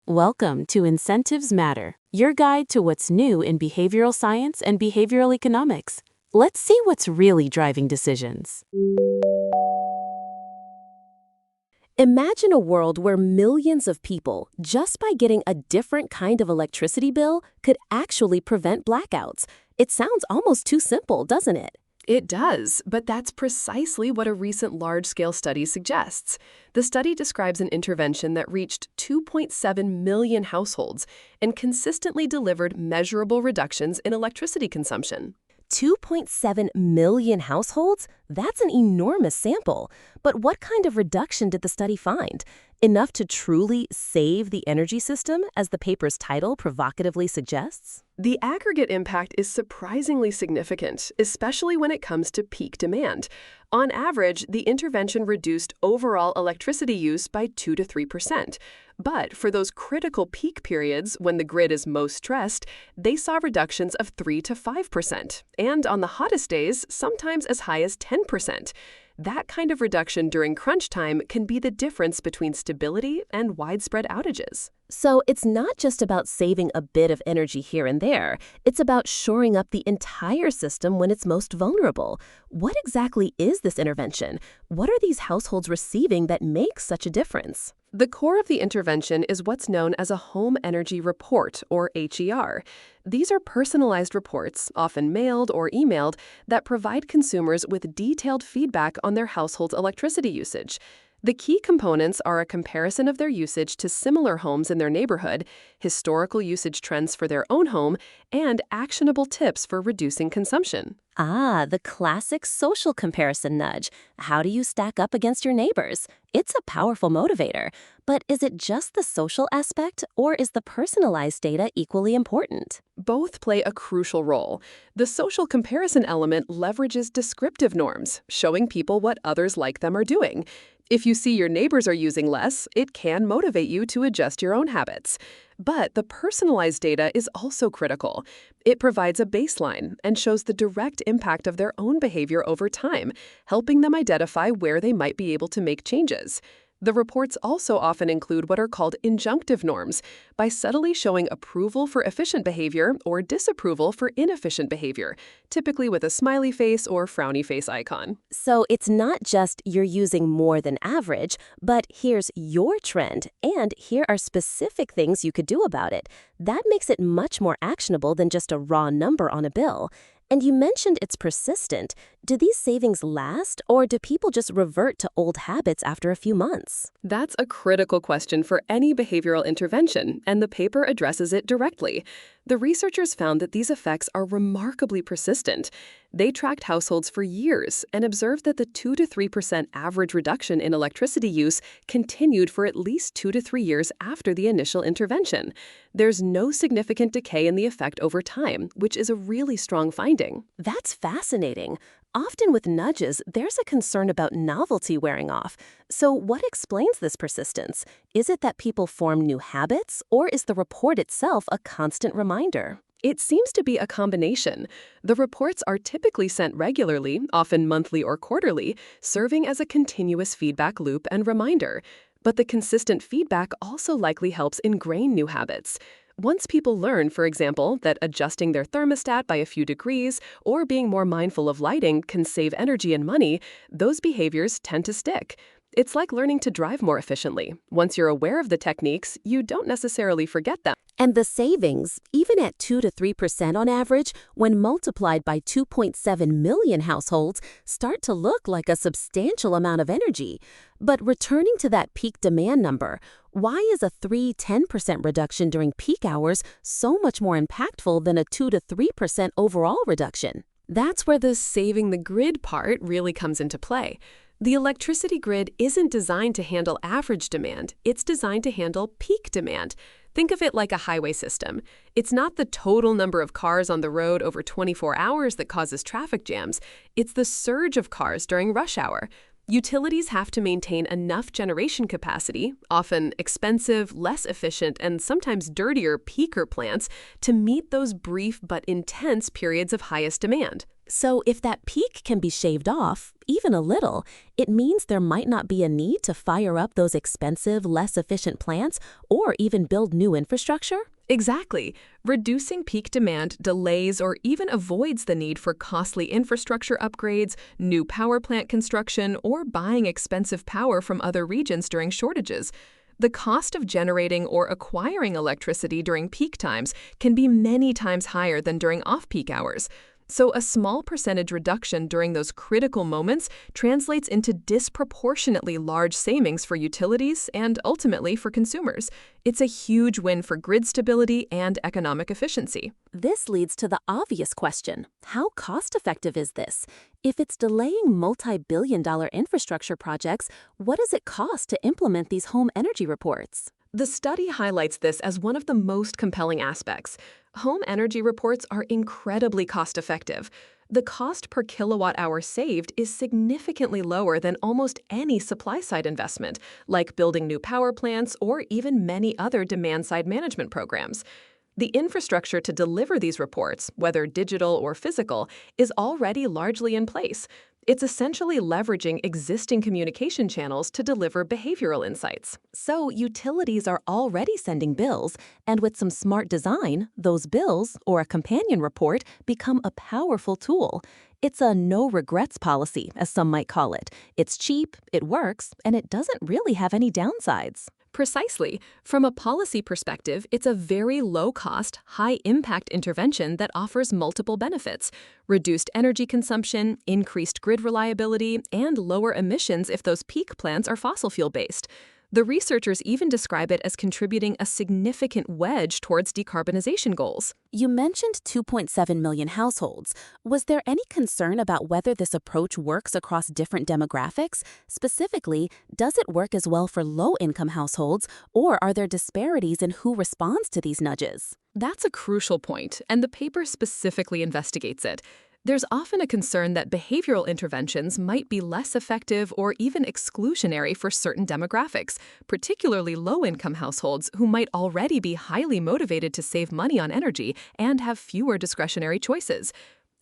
Welcome to Incentives Matter, your guide to what's new in behavioral science and behavioral economics. Let's see what's really driving decisions. Imagine a world where millions of people, just by getting a different kind of electricity bill, could actually prevent blackouts. It sounds almost too simple, doesn't it? It does, but that's precisely what a recent large-scale study suggests. The study describes an intervention that reached 2.7 million households and consistently delivered measurable reductions in electricity consumption. 2.7 million households? That's an enormous sample. But what kind of reduction did the study find? Enough to truly save the energy system, as the paper's title provocatively suggests? The aggregate impact is surprisingly significant, especially when it comes to peak demand. On average, the intervention reduced overall electricity use by 2 to 3%. But for those critical peak periods when the grid is most stressed, they saw reductions of 3 to 5%, and on the hottest days, sometimes as high as 10%. That kind of reduction during crunch time can be the difference between stability and widespread outages. So it's not just about saving a bit of energy here and there. It's about shoring up the entire system when it's most vulnerable. What exactly is this intervention? What are these households receiving that makes such a difference? The core of the intervention is what's known as a Home Energy Report, or HER. These are personalized reports, often mailed or emailed, that provide consumers with detailed feedback on their household's electricity usage. The key components are a comparison of their usage to similar homes in their neighborhood, historical usage trends for their own home, and actionable tips for reducing consumption. Ah, the classic social comparison nudge. How do you stack up against your neighbors? It's a powerful motivator. But is it just the social aspect, or is the personalized data equally important? Both play a crucial role. The social comparison element leverages descriptive norms, showing people what others like them are doing. If you see your neighbors are using less, it can motivate you to adjust your own habits. But the personalized data is also critical. It provides a baseline and shows the direct impact of their own behavior over time, helping them identify where they might be able to make changes. The reports also often include what are called injunctive norms, by subtly showing approval for efficient behavior or disapproval for inefficient behavior, typically with a smiley face or frowny face icon. So it's not just you're using more than average, but here's your trend, and here are specific things you could do about it. That makes it much more actionable than just a raw number on a bill. And you mentioned it's persistent. Do these savings last, or do people just revert to old habits after a few months? That's a critical question for any behavioral intervention, and the paper addresses it directly. The researchers found that these effects are remarkably persistent. They tracked households for years and observed that the 2 to 3% average reduction in electricity use continued for at least 2 to 3 years after the initial intervention. There's no significant decay in the effect over time, which is a really strong finding. That's fascinating. Often with nudges, there's a concern about novelty wearing off. So what explains this persistence? Is it that people form new habits, or is the report itself a constant reminder? It seems to be a combination. The reports are typically sent regularly, often monthly or quarterly, serving as a continuous feedback loop and reminder. But the consistent feedback also likely helps ingrain new habits. Once people learn, for example, that adjusting their thermostat by a few degrees or being more mindful of lighting can save energy and money, those behaviors tend to stick. It's like learning to drive more efficiently. Once you're aware of the techniques, you don't necessarily forget them. And the savings, even at 2 to 3% on average, when multiplied by 2.7 million households, start to look like a substantial amount of energy. But returning to that peak demand number, why is a 3–10% reduction during peak hours so much more impactful than a 2 to 3% overall reduction? That's where the saving the grid part really comes into play. The electricity grid isn't designed to handle average demand, it's designed to handle peak demand. Think of it like a highway system. It's not the total number of cars on the road over 24 hours that causes traffic jams, it's the surge of cars during rush hour. Utilities have to maintain enough generation capacity, often expensive, less efficient, and sometimes dirtier peaker plants, to meet those brief but intense periods of highest demand. So if that peak can be shaved off, even a little, it means there might not be a need to fire up those expensive, less efficient plants or even build new infrastructure? Exactly. Reducing peak demand delays or even avoids the need for costly infrastructure upgrades, new power plant construction, or buying expensive power from other regions during shortages. The cost of generating or acquiring electricity during peak times can be many times higher than during off-peak hours. So a small percentage reduction during those critical moments translates into disproportionately large savings for utilities and ultimately for consumers. It's a huge win for grid stability and economic efficiency. This leads to the obvious question: how cost-effective is this? If it's delaying multi-billion-dollar infrastructure projects, what does it cost to implement these home energy reports? The study highlights this as one of the most compelling aspects. Home energy reports are incredibly cost-effective. The cost per kilowatt-hour saved is significantly lower than almost any supply-side investment, like building new power plants or even many other demand-side management programs. The infrastructure to deliver these reports, whether digital or physical, is already largely in place. It's essentially leveraging existing communication channels to deliver behavioral insights. So utilities are already sending bills, and with some smart design, those bills, or a companion report, become a powerful tool. It's a no-regrets policy, as some might call it. It's cheap, it works, and it doesn't really have any downsides. Precisely. From a policy perspective, it's a very low-cost, high-impact intervention that offers multiple benefits: reduced energy consumption, increased grid reliability, and lower emissions if those peak plants are fossil fuel-based. The researchers even describe it as contributing a significant wedge towards decarbonization goals. You mentioned 2.7 million households. Was there any concern about whether this approach works across different demographics? Specifically, does it work as well for low-income households, or are there disparities in who responds to these nudges? That's a crucial point, and the paper specifically investigates it. There's often a concern that behavioral interventions might be less effective or even exclusionary for certain demographics, particularly low-income households who might already be highly motivated to save money on energy and have fewer discretionary choices.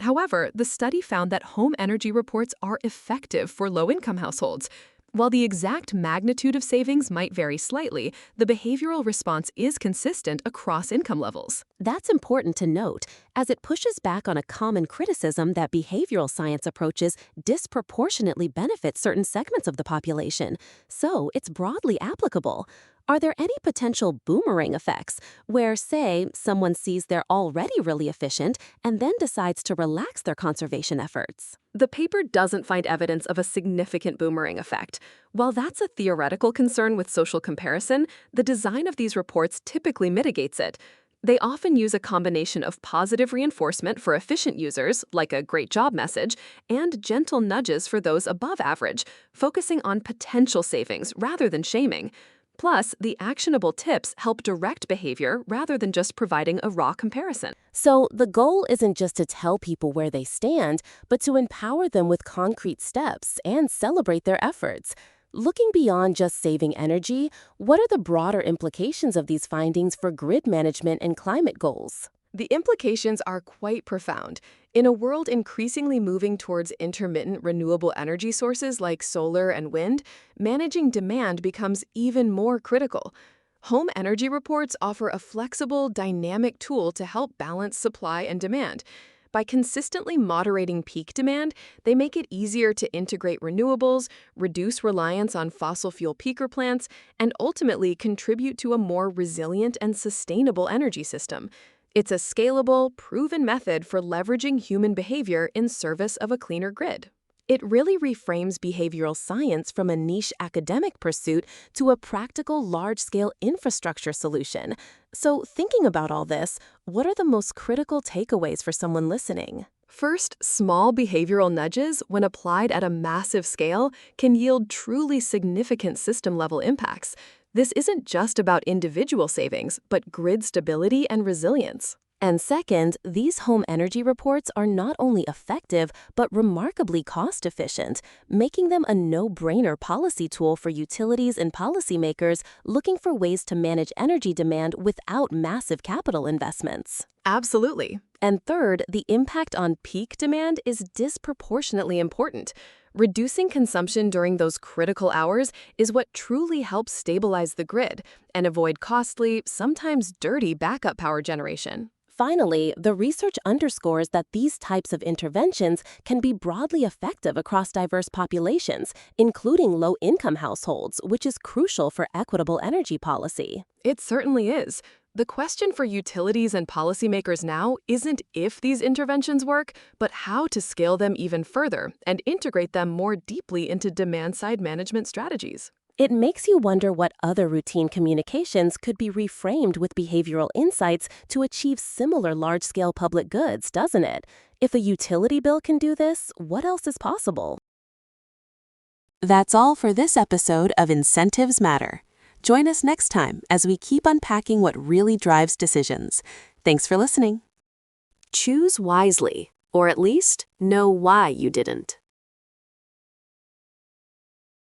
However, the study found that home energy reports are effective for low-income households. While the exact magnitude of savings might vary slightly, the behavioral response is consistent across income levels. That's important to note, as it pushes back on a common criticism that behavioral science approaches disproportionately benefit certain segments of the population. So it's broadly applicable. Are there any potential boomerang effects where, say, someone sees they're already really efficient and then decides to relax their conservation efforts? The paper doesn't find evidence of a significant boomerang effect. While that's a theoretical concern with social comparison, the design of these reports typically mitigates it. They often use a combination of positive reinforcement for efficient users, like a great job message, and gentle nudges for those above average, focusing on potential savings rather than shaming. Plus, the actionable tips help direct behavior rather than just providing a raw comparison. So the goal isn't just to tell people where they stand, but to empower them with concrete steps and celebrate their efforts. Looking beyond just saving energy, what are the broader implications of these findings for grid management and climate goals? The implications are quite profound. In a world increasingly moving towards intermittent renewable energy sources like solar and wind, managing demand becomes even more critical. Home energy reports offer a flexible, dynamic tool to help balance supply and demand. By consistently moderating peak demand, they make it easier to integrate renewables, reduce reliance on fossil fuel peaker plants, and ultimately contribute to a more resilient and sustainable energy system. It's a scalable, proven method for leveraging human behavior in service of a cleaner grid. It really reframes behavioral science from a niche academic pursuit to a practical, large-scale infrastructure solution. So, thinking about all this, what are the most critical takeaways for someone listening? First, small behavioral nudges, when applied at a massive scale, can yield truly significant system-level impacts. This isn't just about individual savings, but grid stability and resilience. And second, these home energy reports are not only effective, but remarkably cost-efficient, making them a no-brainer policy tool for utilities and policymakers looking for ways to manage energy demand without massive capital investments. Absolutely. And third, the impact on peak demand is disproportionately important. Reducing consumption during those critical hours is what truly helps stabilize the grid and avoid costly, sometimes dirty backup power generation. Finally, the research underscores that these types of interventions can be broadly effective across diverse populations, including low-income households, which is crucial for equitable energy policy. It certainly is. The question for utilities and policymakers now isn't if these interventions work, but how to scale them even further and integrate them more deeply into demand-side management strategies. It makes you wonder what other routine communications could be reframed with behavioral insights to achieve similar large-scale public goods, doesn't it? If a utility bill can do this, what else is possible? That's all for this episode of Incentives Matter. Join us next time as we keep unpacking what really drives decisions. Thanks for listening. Choose wisely, or at least know why you didn't.